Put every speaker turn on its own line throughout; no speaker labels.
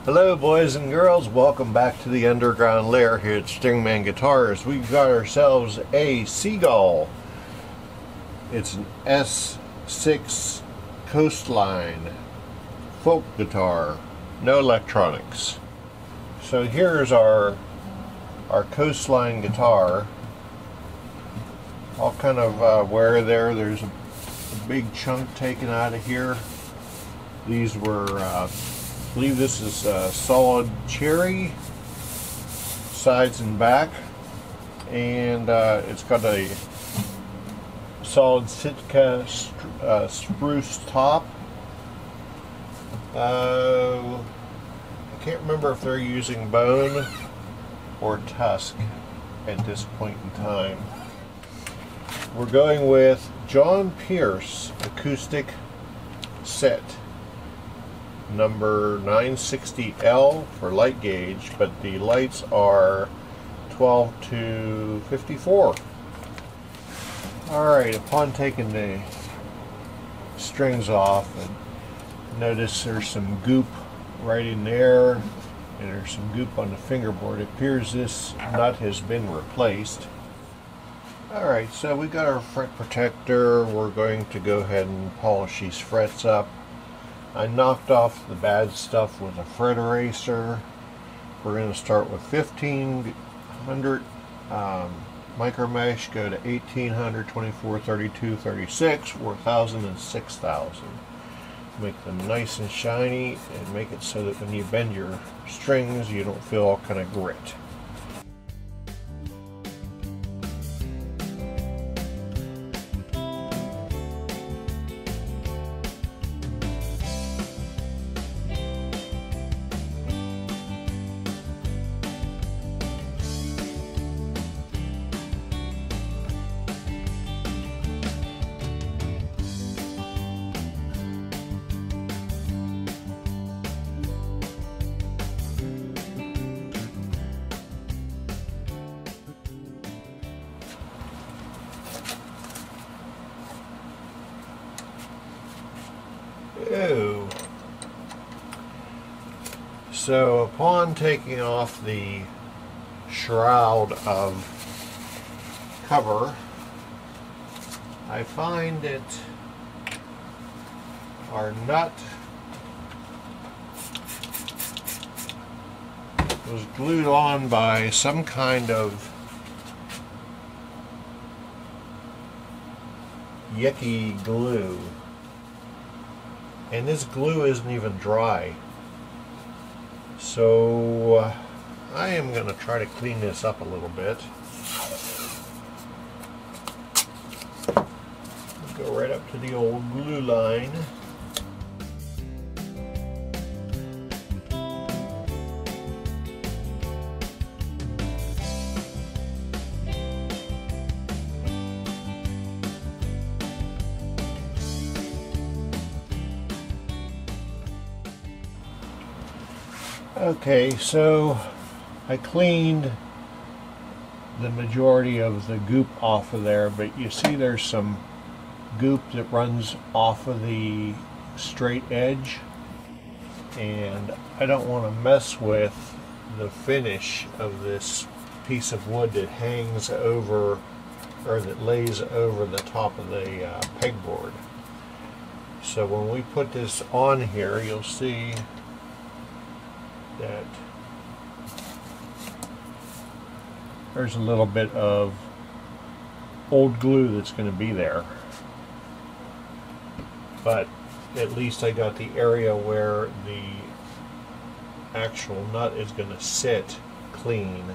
Hello boys and girls, welcome back to the underground lair here at Stringman Guitars. We've got ourselves a Seagull. It's an S6 Coastline folk guitar, no electronics. So here's our Coastline guitar. All kind of wear there. There's a big chunk taken out of here. These were I believe this is solid cherry, sides and back, and it's got a solid Sitka spruce top. I can't remember if they're using bone or tusk at this point in time. We're going with John Pierce acoustic set. Number 960L for light gauge, but the lights are 12 to 54. Alright, upon taking the strings off, and notice there's some goop right in there, and there's some goop on the fingerboard. It appears this nut has been replaced. Alright, so we got our fret protector. We're going to go ahead and polish these frets up. I knocked off the bad stuff with a fret eraser. We're going to start with 1500 micro mesh, go to 1800, 24, 32, 36, 4000, and 6000. Make them nice and shiny and make it so that when you bend your strings you don't feel all kind of grit. Oh. So upon taking off the shroud of cover, I find that our nut was glued on by some kind of yucky glue. And this glue isn't even dry. So I am going to try to clean this up a little bit. Go right up to the old glue line. Okay, so I cleaned the majority of the goop off of there, but you see there's some goop that runs off of the straight edge, and I don't want to mess with the finish of this piece of wood that hangs over, or that lays over the top of the pegboard. So when we put this on here, you'll see that there's a little bit of old glue that's going to be there, but at least I got the area where the actual nut is going to sit clean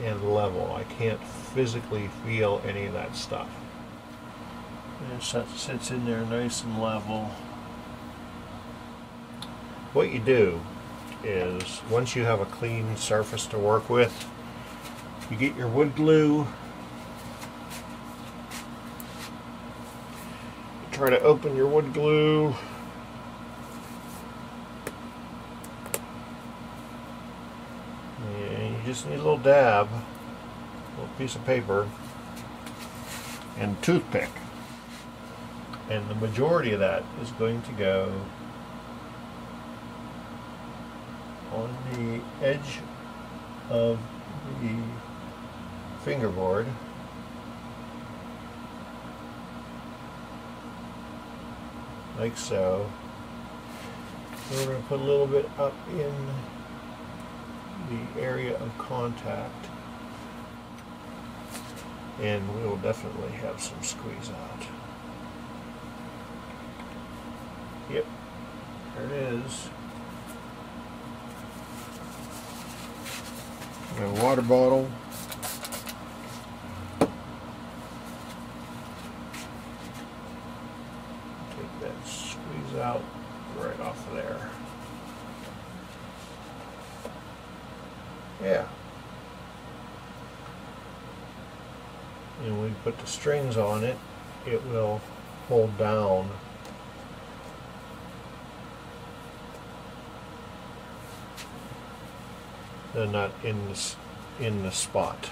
and level. I can't physically feel any of that stuff. And it sits in there nice and level. What you do is, once you have a clean surface to work with, you get your wood glue, you try to open your wood glue, and you just need a little dab, a little piece of paper, and a toothpick. And the majority of that is going to go on the edge of the fingerboard. Like so. We're going to put a little bit up in the area of contact, and we will definitely have some squeeze out. Yep, there it is. And a water bottle. Take that squeeze out right off of there. Yeah. And when we put the strings on it, it will hold down. They're not in the spot.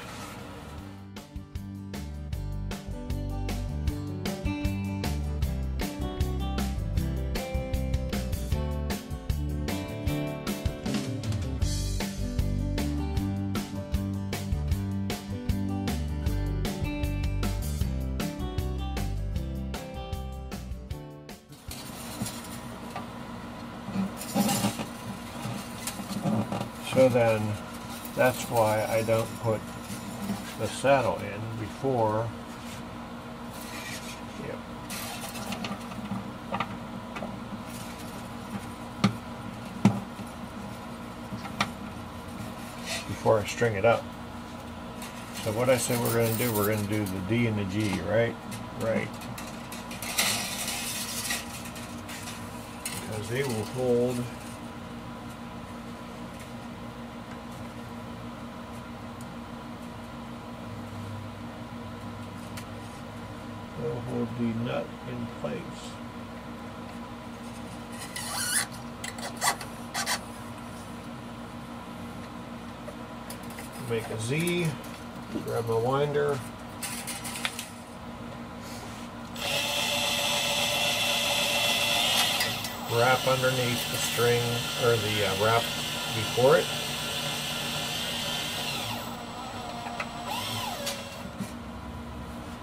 So then, that's why I don't put the saddle in before. Yep. Before I string it up. So what I said we're going to do, we're going to do the D and the G, right? Right. Because they will hold. They'll hold the nut in place. Make a Z, grab my winder, wrap underneath the string, or the wrap before it.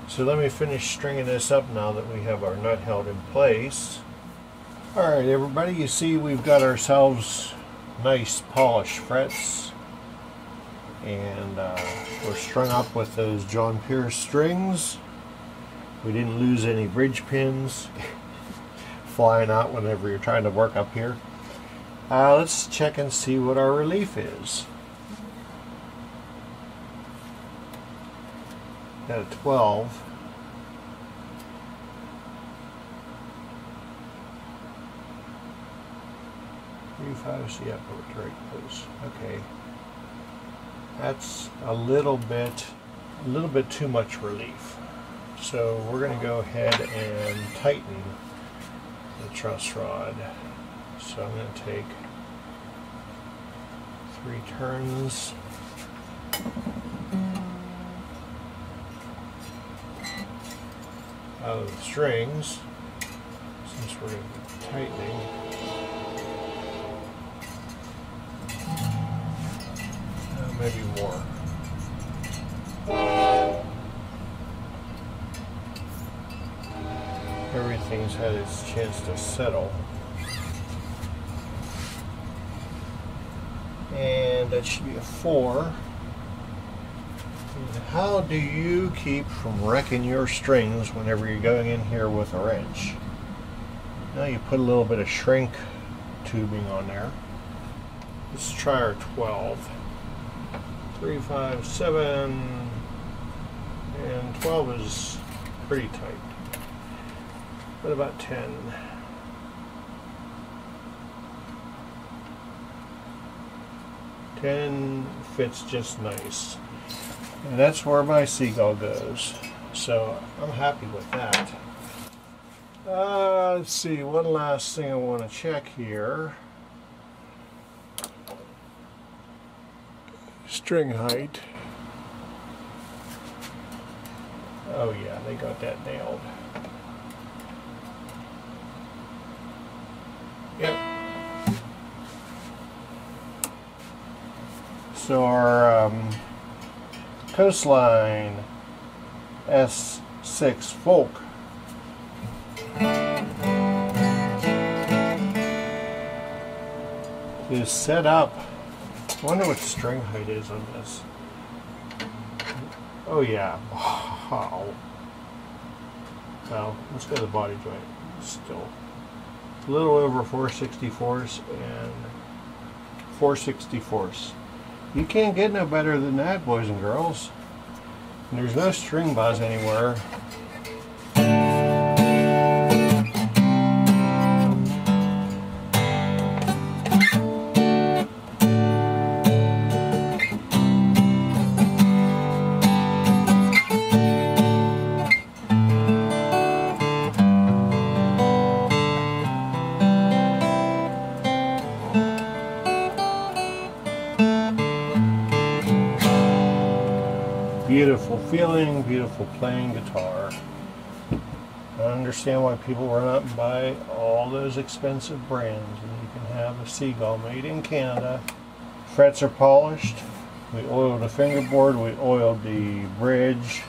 So let me finish stringing this up now that we have our nut held in place. Alright everybody, you see we've got ourselves nice polished frets, and we're strung up with those John Pierce strings. We didn't lose any bridge pins flying out whenever you're trying to work up here. Let's check and see what our relief is. At a 12. Yeah, very close. Okay, that's a little bit too much relief. So we're going to go ahead and tighten the truss rod. So I'm going to take 3 turns. Out of the strings, since we're going to be tightening. Maybe more. Everything's had its chance to settle. And that should be a 4. And how do you keep from wrecking your strings whenever you're going in here with a wrench? Now you put a little bit of shrink tubing on there. Let's try our 12. 3, 5, 7, and 12 is pretty tight. What about 10? 10 fits just nice. And that's where my Seagull goes. So I'm happy with that. Let's see, one last thing I want to check here. String height. Oh yeah, they got that nailed. Yep. or Coastline S6 Folk. Is set up. I wonder what string height is on this. Oh yeah. Wow. Well, let's go to the body joint. Still a little over 4/64 and 4/64. You can't get no better than that, boys and girls. And there's no string buzz anywhere. Beautiful feeling, beautiful playing guitar. I understand why people run out and buy all those expensive brands, and you can have a Seagull made in Canada. Frets are polished. We oiled the fingerboard, we oiled the bridge,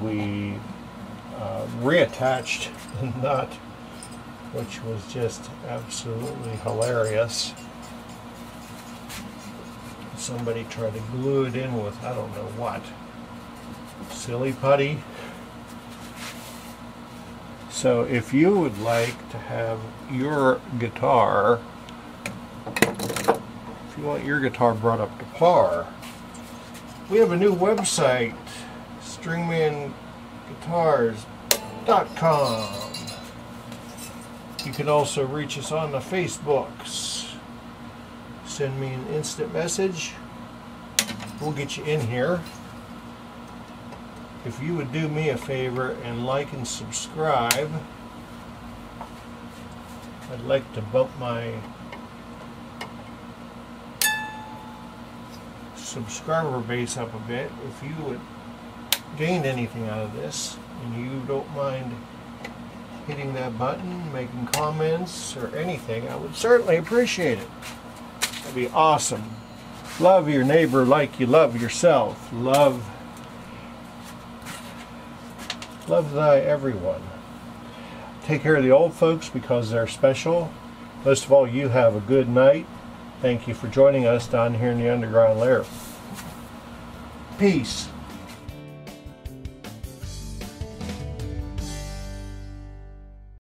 we reattached the nut, which was just absolutely hilarious. Somebody tried to glue it in with I don't know what. Silly putty. So if you would like to have your guitar, if you want your guitar brought up to par, we have a new website, stringmanguitars.com. You can also reach us on the Facebooks. Send me an instant message. We'll get you in here. If you would do me a favor and like and subscribe, I'd like to bump my subscriber base up a bit. If you would gain anything out of this and you don't mind hitting that button, making comments or anything, I would certainly appreciate it. That'd be awesome. Love your neighbor like you love yourself. Love thy everyone. Take care of the old folks because they're special. Most of all, you have a good night. Thank you for joining us down here in the underground lair. Peace.